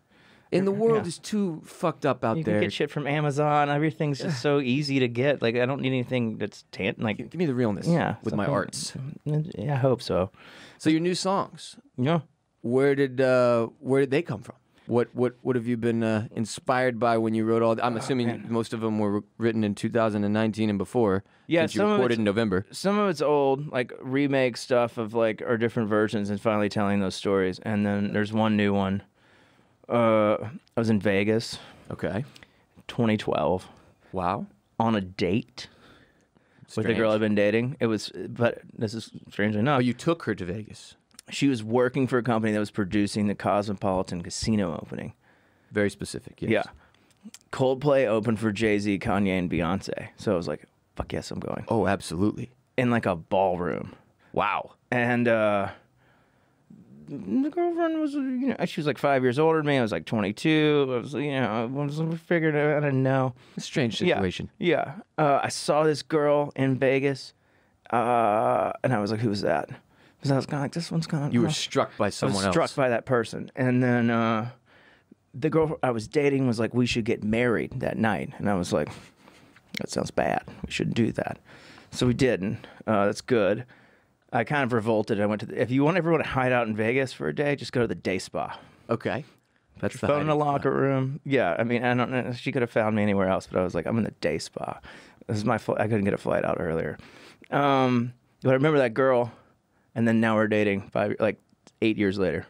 And the world is too fucked up out there. You can get shit from Amazon. Everything's just so easy to get. Like, I don't need anything that's like. Give me the realness. With my arts. Yeah, I hope so. So your new songs. Yeah. Where did they come from? What have you been inspired by when you wrote all? I'm assuming most of them were written in 2019 and before. Yeah, since you recorded in November. Some of it's old, like remake stuff of like or different versions, and finally telling those stories. And then there's one new one. I was in Vegas. Okay. 2012. Wow. On a date with a girl I've been dating. But this is strangely enough. Oh, you took her to Vegas. She was working for a company that was producing the Cosmopolitan Casino opening. Very specific, yes. Yeah. Coldplay opened for Jay-Z, Kanye, and Beyonce. So I was like, fuck yes, I'm going. Oh, absolutely. In like a ballroom. Wow. And the girlfriend was, she was like 5 years older than me. I was like 22. I was figuring it out. I didn't know. A strange situation. Yeah. I saw this girl in Vegas, and I was like, who was that? Because I was kind of like, this one's kind of... You were struck by someone else. Struck by that person. And then the girl I was dating was like, we should get married that night. And I was like, that sounds bad. We shouldn't do that. So we didn't. That's good. I kind of revolted. I went to if you want everyone to hide out in Vegas for a day, just go to the day spa. Okay. That's the phone in the locker room. Yeah, I mean, I don't know. She could have found me anywhere else, but I was like, I'm in the day spa. This is my I couldn't get a flight out earlier. But I remember that girl, and then now we're dating 8 years later.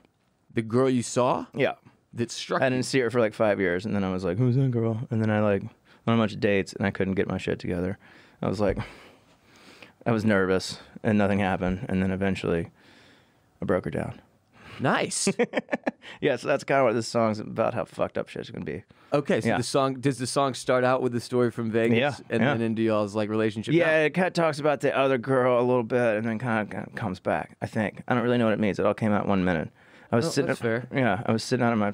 The girl you saw? Yeah. That struck I didn't see her for like 5 years, and then I was like, who's that girl? And then I went on a bunch of dates, and I couldn't get my shit together. I was nervous, and nothing happened, and then eventually I broke her down. Nice. Yeah, so that's kind of what this song's about, how fucked up shit's gonna be. Okay, so Yeah. does the song start out with the story from Vegas, Yeah, and yeah. then into y'all's like relationship? Yeah, now? it kind of talks about the other girl a little bit, and then kind of comes back. I think I don't really know what it means. It all came out in 1 minute. I was sitting. that's fair. Yeah, I was sitting out at my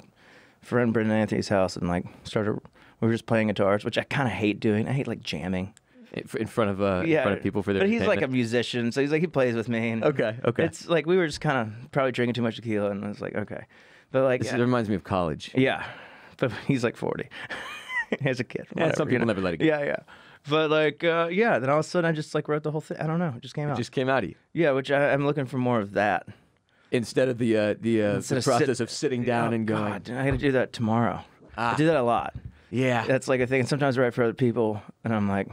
friend Brendan Anthony's house, and like started. We were just playing guitars, which I kind of hate doing. I hate like jamming. in front of people for their. But he's like a entertainment? musician, so he's like he plays with me. And Okay. It's like we were just kind of probably drinking too much tequila, and I was like, okay, but like It reminds me of college. yeah, but he's like 40 as a kid. Yeah, whatever, some you people know? never let it go. Yeah. But like yeah, then all of a sudden I just like wrote the whole thing. I don't know, it just came out. It just came out of you. Yeah, which I'm looking for more of that. Instead of the Instead of process sit- of sitting down and going. God, I got to do that tomorrow. Ah. I do that a lot. Yeah. That's like a thing. And sometimes I write for other people, and I'm like,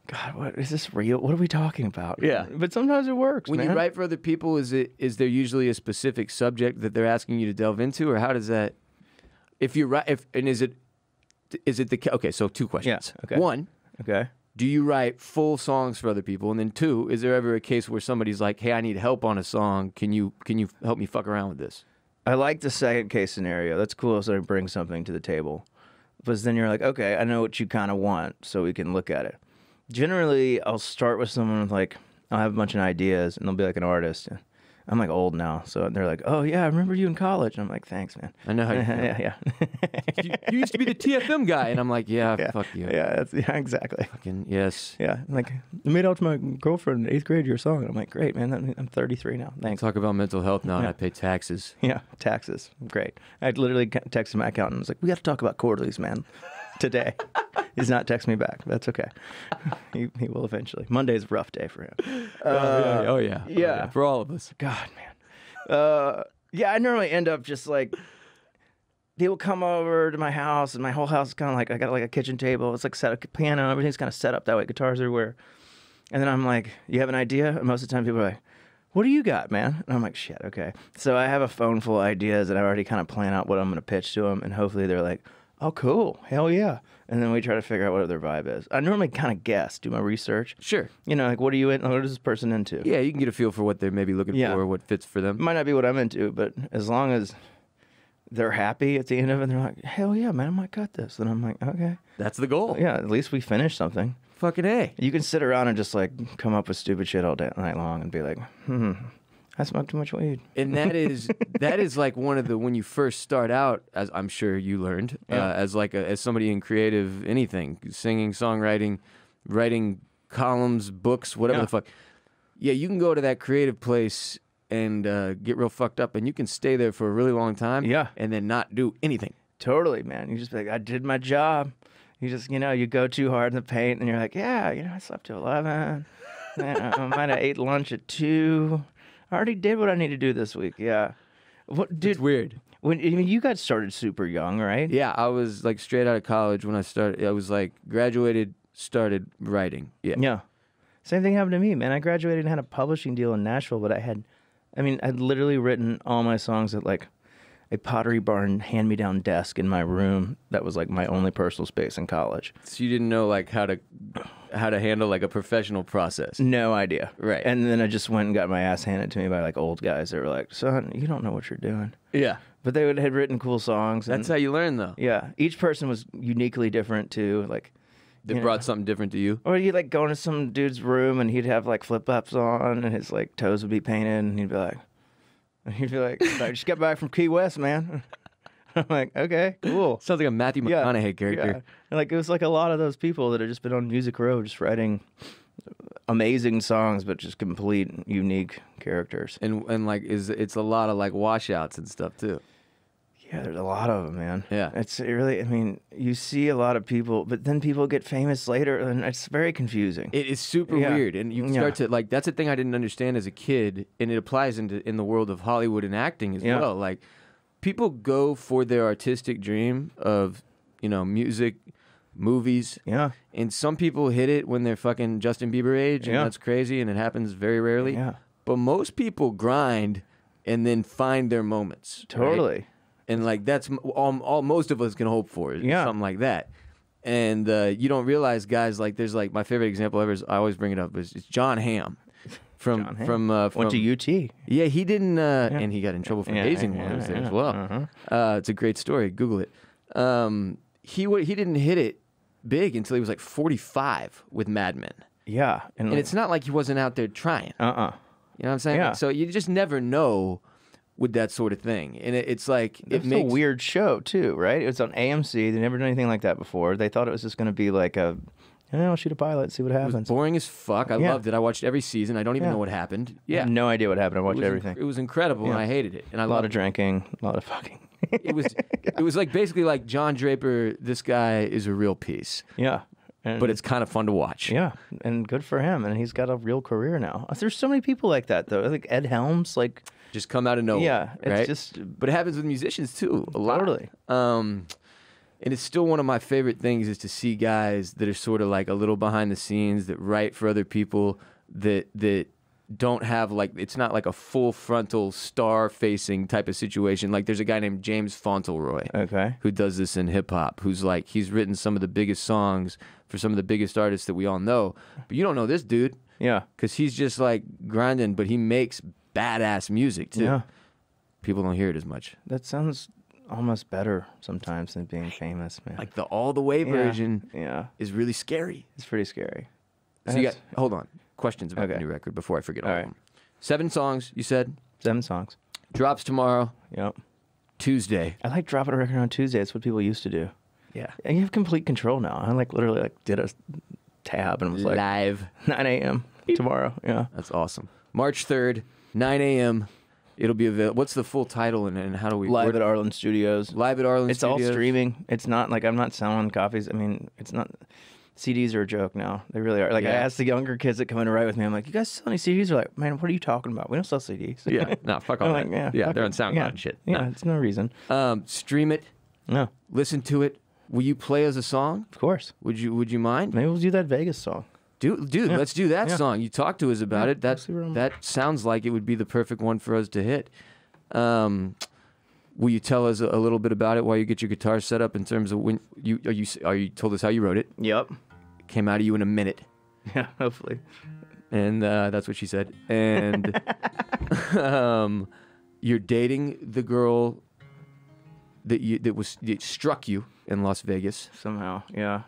God, what is this real? What are we talking about? Yeah. But sometimes it works. When man. you write for other people, is there usually a specific subject that they're asking you to delve into, or how does that? If you write, is it the okay? So two questions. Yeah, okay. One, Okay. do you write full songs for other people? And then two, is there ever a case where somebody's like, "Hey, I need help on a song. Can you help me fuck around with this?" I like the second case scenario. That's cool. So I bring something to the table. But then you're like, okay, I know what you kind of want, so we can look at it. Generally, I'll start with someone with like, I'll have a bunch of ideas, and they'll be like an artist. I'm like old now, so they're like, oh yeah, I remember you in college. And I'm like, thanks, man. I know how you feel. yeah. You used to be the TFM guy, and I'm like, yeah, Yeah. fuck you. Yeah, exactly. Fucking yes. Yeah, like I made out to my girlfriend in 8th grade your song. And I'm like, great, man. I'm 33 now. Thanks. Talk about mental health now, and Yeah. I pay taxes. Yeah, taxes. Great. I literally texted my accountant and was like, we got to talk about quarterlies, man, today. He's not texting me back. That's okay. He will eventually. Monday's a rough day for him. Oh yeah. yeah. For all of us. God, man. Yeah, I normally end up just like, people come over to my house, and my whole house is kind of like, I got like a kitchen table. It's like set up, piano, everything's kind of set up that way. Guitars everywhere. And then I'm like, you have an idea? And most of the time people are like, what do you got, man? And I'm like, shit, okay. So I have a phone full of ideas, and I already kind of plan out what I'm going to pitch to them, and hopefully they're like, oh, cool, hell yeah. And then we try to figure out what their vibe is. I normally kind of guess, do my research. Sure. You know, like, what is this person into? Yeah, you can get a feel for what they're maybe looking Yeah. for, what fits for them. Might not be what I'm into, but as long as they're happy at the end of it, and they're like, hell yeah, man, I might cut this. Then I'm like, okay. That's the goal. Yeah, at least we finished something. Fucking A. You can sit around and just like come up with stupid shit all day, night long and be like, I smoked too much weed. And that is like one of the, when you first start out, as I'm sure you learned, Yeah. as somebody in creative anything, singing, songwriting, writing columns, books, whatever Yeah. the fuck. Yeah, you can go to that creative place and get real fucked up, and you can stay there for a really long time. Yeah. And then not do anything. Totally, man. You just be like, I did my job. You just, you go too hard in the paint, and you're like, yeah, I slept till 11. I might have ate lunch at 2. I already did what I need to do this week. Yeah. What, dude? It's weird. You got started super young, right? Yeah, I was like straight out of college when I started. I was like graduated, started writing. Yeah. Yeah. Same thing happened to me, man. I graduated and had a publishing deal in Nashville, but I'd literally written all my songs at like a Pottery Barn hand-me-down desk in my room that was like my only personal space in college. So you didn't know like how to handle like a professional process. No idea. Right. And then I just went and got my ass handed to me by like old guys that were like, son, you don't know what you're doing. Yeah. But they had written cool songs. And, That's how you learn though. yeah. Each person was uniquely different too. Like, They brought something different to you. or you'd like go into some dude's room and he'd have like flip-flops on and his like toes would be painted and he'd be like, I just got back from Key West, man. I'm like, okay, cool. Sounds like a Matthew Yeah, McConaughey character. Yeah. And like it was like a lot of those people that have just been on Music Row, just writing amazing songs, but just complete unique characters. And like it's a lot of like washouts and stuff too. Yeah, there's a lot of them, man. Yeah. It's really, you see a lot of people, but then people get famous later, and it's very confusing. It is super Yeah. weird, and you Yeah. start to like. That's the thing I didn't understand as a kid, and it applies in the world of Hollywood and acting as Yeah. well. Like people go for their artistic dream of music, movies. Yeah. And some people hit it when they're fucking Justin Bieber age, and Yeah. that's crazy, and it happens very rarely. Yeah. But most people grind and then find their moments. right? Totally. And like that's all most of us can hope for is Yeah. something like that. And you don't realize guys like there's like my favorite example ever is I always bring it up is John Hamm. John Hamm. Went to UT. Yeah, he didn't, and he got in trouble for hazing while he was there as well. It's a great story. Google it. He didn't hit it big until he was like 45 with Mad Men. Yeah. And it's not like he wasn't out there trying. You know what I'm saying? Yeah. So you just never know with that sort of thing. And it's like... It's a weird show, too, right? It was on AMC. They never done anything like that before. They thought it was just going to be like I'll shoot a pilot, see what happens. It was boring as fuck. I loved it. I watched every season. I don't even know what happened. I have no idea what happened. I watched everything. It was incredible, and I hated it. And a lot of drinking, a lot of fucking. It was like basically like John Draper, this guy is a real piece. Yeah. But it's kind of fun to watch. Yeah, and good for him. And he's got a real career now. There's so many people like that, though. Like Ed Helms, like... Just come out of nowhere. Yeah, it's right? just... But it happens with musicians, too, a lot. Totally. And it's still one of my favorite things is to see guys that are sort of like a little behind the scenes that write for other people that don't have like, it's not like a full frontal star facing type of situation. Like there's a guy named James Fauntleroy who does this in hip hop, who's like, he's written some of the biggest songs for some of the biggest artists that we all know. But you don't know this dude. Yeah. Because he's just like grinding, but he makes badass music too. Yeah. People don't hear it as much. That sounds almost better sometimes than being famous, man. Like the all the way version yeah. is really scary. It's pretty scary. So you got, hold on, questions about the new record before I forget all of them. 7 songs, you said? 7 songs. Drops tomorrow. Yep. Tuesday. I like dropping a record on Tuesday. That's what people used to do. Yeah. And you have complete control now. I like literally like did a tab and was like live 9 a.m. tomorrow. Yeah. That's awesome. March 3rd, 9 a.m. It'll be available. What's the full title and how do we... Live at Arlen Studios. Live at Arlen Studios. It's all streaming. It's not like I'm not selling copies. I mean, it's not... CDs are a joke now. They really are. Like I asked the younger kids that come in to write with me, I'm like, you guys sell any CDs? They're like, man, what are you talking about? We don't sell CDs. Yeah. No, fuck all that. Like, yeah, they're on SoundCloud and shit. Yeah, it's no reason. Stream it. No. Listen to it. Will you play as a song? Of course. Would you mind? Maybe we'll do that Vegas song. Dude, let's do that song. You talked to us about it. That sounds like it would be the perfect one for us to hit. Will you tell us a little bit about it while you get your guitar set up in terms of when you told us how you wrote it? Yep. Came out of you in a minute. Yeah, hopefully. And that's what she said. And you're dating the girl that struck you in Las Vegas. Somehow, yeah.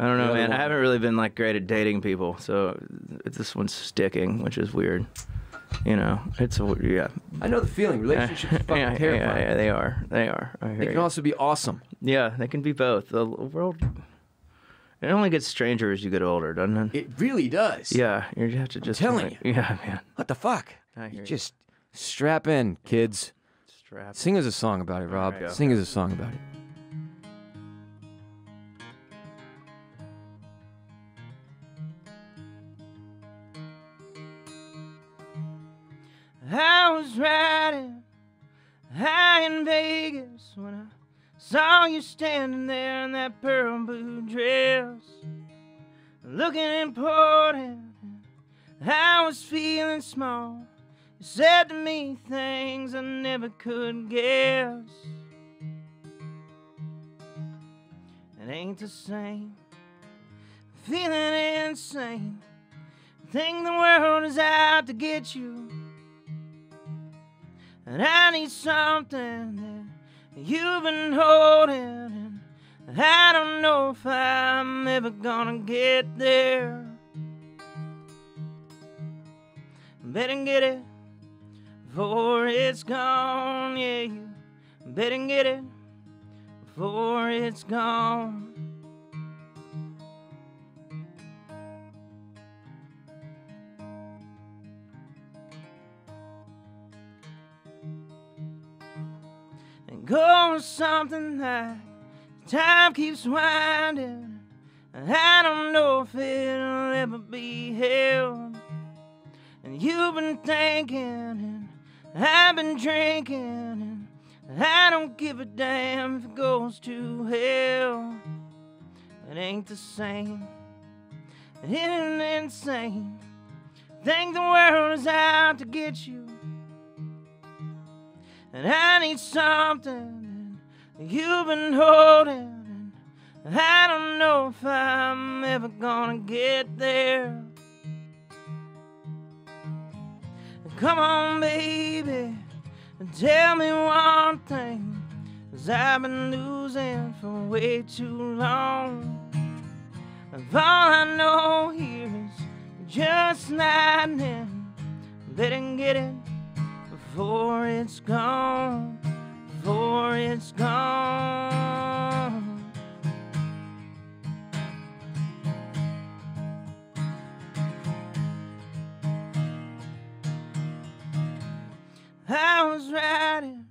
I don't know, man. I haven't really been like great at dating people, so this one's sticking, which is weird. You know, yeah. I know the feeling. Relationships are fucking terrifying. Yeah, they are. I hear they can also be awesome. Yeah, they can be both. The world, it only gets stranger as you get older, doesn't it? It really does. Yeah, you have to just... I'm telling you. Yeah, man. What the fuck? I hear you. Just strap in, kids. Sing us a song about it, Rob. Right, Sing us a song about it. I was riding high in Vegas when I saw you standing there in that pearl blue dress, looking important. I was feeling small. You said to me things I never could guess. It ain't the same, feeling insane. Think the world is out to get you. And I need something that you've been holding, and I don't know if I'm ever gonna get there. Better get it before it's gone, yeah. You better get it before it's gone. Go with something like time keeps winding, and I don't know if it'll ever be held. And you've been thinking, and I've been drinking, and I don't give a damn if it goes to hell. It ain't the same, it isn't insane. Think the world is out to get you. And I need something that you've been holding, and I don't know if I'm ever gonna get there. Come on, baby, and tell me one thing, 'cause I've been losing for way too long. And all I know here is just lightning. Better get it before it's gone, before it's gone. I was riding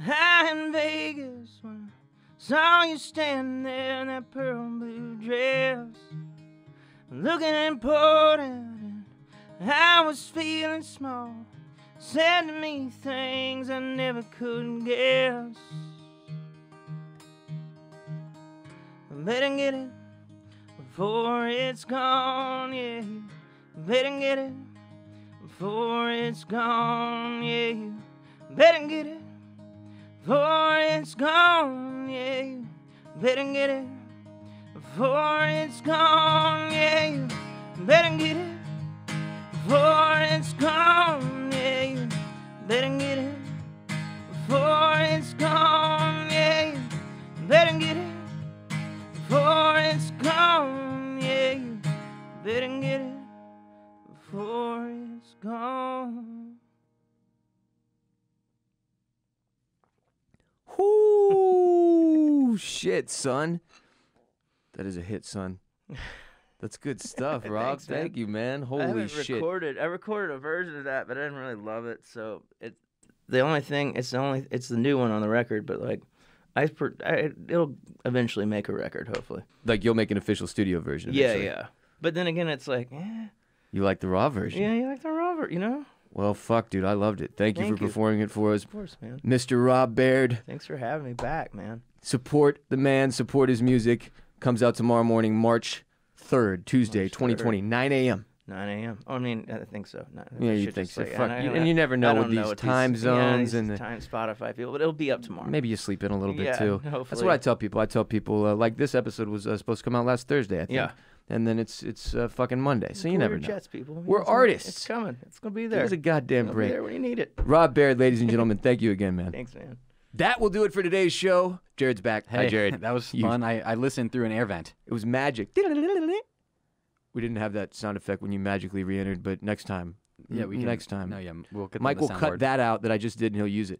high in Vegas when I saw you standing there in that pearl blue dress, looking important, and I was feeling small. Said to me things I never could guess. I better get it before it's gone, yeah. Better get it before it's gone, yeah. Better get it before it's gone, yeah. Better get it before it's gone, yeah. Better get it before it's gone, yeah. Better get it before it's gone, yeah. Better get it before it's gone, yeah. Better get it before it's gone. Ooh, shit, son. That is a hit, son. That's good stuff, Rob. Thanks, man. Thank you, man. I Holy shit. I recorded a version of that, but I didn't really love it. So the only thing, it's the new one on the record. But like, it'll eventually make a record, hopefully. Like, you'll make an official studio version. Yeah, eventually. yeah. But then again, it's like, You like the raw version? yeah, you like the Robert, you know? Well, fuck, dude. I loved it. Thank you Thank for you. performing it for us. Of course, man. Mr. Rob Baird. Thanks for having me back, man. Support the man. Support his music. Comes out tomorrow morning, March 3rd, Tuesday, March 2020, 9 a.m. 9 a.m. Oh, I mean, I think so. Yeah, you think so. Fuck. And you never know with these time zones and the time Spotify people, but it'll be up tomorrow. Maybe you sleep in a little bit Yeah, too. That's hopefully. what I tell people. I tell people like this episode was supposed to come out last Thursday, I think. Yeah. And then it's fucking Monday, so you Cool never your know. jets, people. We're It's artists. coming. It's gonna be Give there. us a goddamn It'll be break. there when you need it. Rob Baird, ladies and gentlemen, thank you again, man. Thanks, man. That will do it for today's show. Jared's back. Hi, Hey, Jared. that was You- fun. I listened through an air vent. It was magic. We didn't have that sound effect when you magically re-entered, but next time. Yeah, we can. Next time. No, yeah, we'll get Mike the will cut soundboard. that out that I just did, and he'll use it.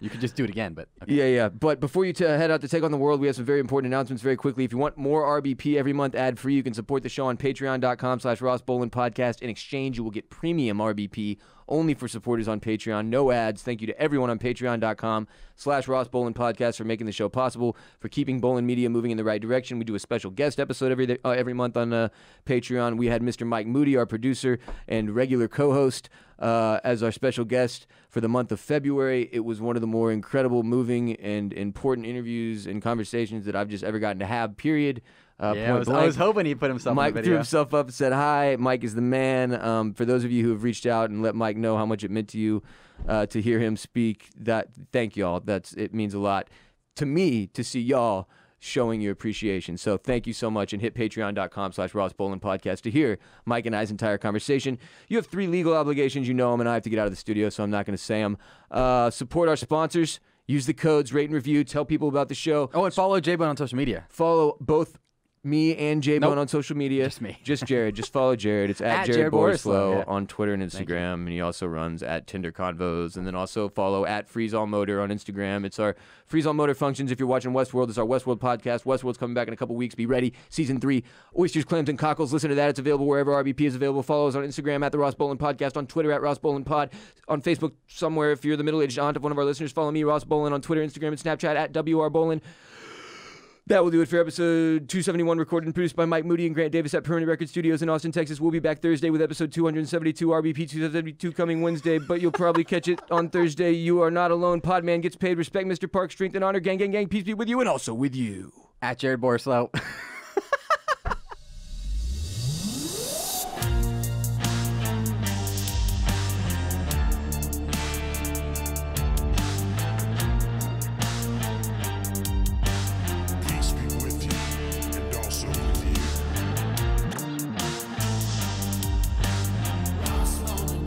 You could just do it again, but okay. Yeah. But before you head out to take on the world, we have some very important announcements very quickly. If you want more RBP every month ad-free, you can support the show on patreon.com/Ross Bolen Podcast. In exchange, you will get premium RBP only for supporters on Patreon. No ads. Thank you to everyone on patreon.com/Ross Bolen Podcast for making the show possible, for keeping Bolen Media moving in the right direction. We do a special guest episode every month on Patreon. We had Mr. Mike Moody, our producer and regular co-host, as our special guest for the month of February. It was one of the more incredible, moving, and important interviews and conversations that I've just ever gotten to have, period. Yeah, Point I was blank. hoping he'd put himself Mike in the threw video. himself up and said hi. Mike is the man. For those of you who have reached out and let Mike know how much it meant to you to hear him speak, thank y'all. It means a lot to me to see y'all showing your appreciation. So thank you so much, and hit patreon.com/Ross Bolen Podcast to hear Mike and I's entire conversation. You have 3 legal obligations. You know them, and I have to get out of the studio, so I'm not going to say them. Support our sponsors. Use the codes, rate and review. Tell people about the show. Oh, and follow J-Bone on social media. Follow both me and J-Bone Nope. on social media. Just me. Just Jared. Just follow Jared. It's at At Jared Jared Borislow, Borislow yeah. on Twitter and Thank you. Instagram. And he also runs at Tinder Convos. And then also follow at Freeze All Motor on Instagram. It's our Freeze All Motor functions. If you're watching Westworld, it's our Westworld podcast. Westworld's coming back in a couple weeks. Be ready. Season 3. Oysters, Clams, and Cockles. Listen to that. It's available wherever RBP is available. Follow us on Instagram at the Ross Bolen Podcast. On Twitter at Ross Bolen Pod. On Facebook somewhere. If you're the middle-aged aunt of one of our listeners, follow me, Ross Bolen, on Twitter, Instagram, and Snapchat at WR Bolen. That will do it for episode 271, recorded and produced by Mike Moody and Grant Davis at Permanent Record Studios in Austin, Texas. We'll be back Thursday with episode 272, RBP 272 coming Wednesday, but you'll probably catch it on Thursday. You are not alone. Podman gets paid. Respect, Mr. Park. Strength and honor. Gang, gang, gang. Peace be with you and also with you. At Jared Borislow. Peace be with you and also with you. Ross Bolen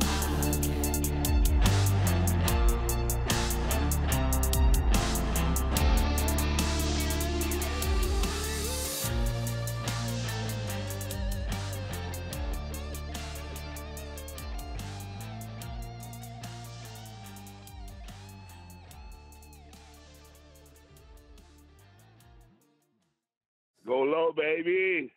Hello, baby.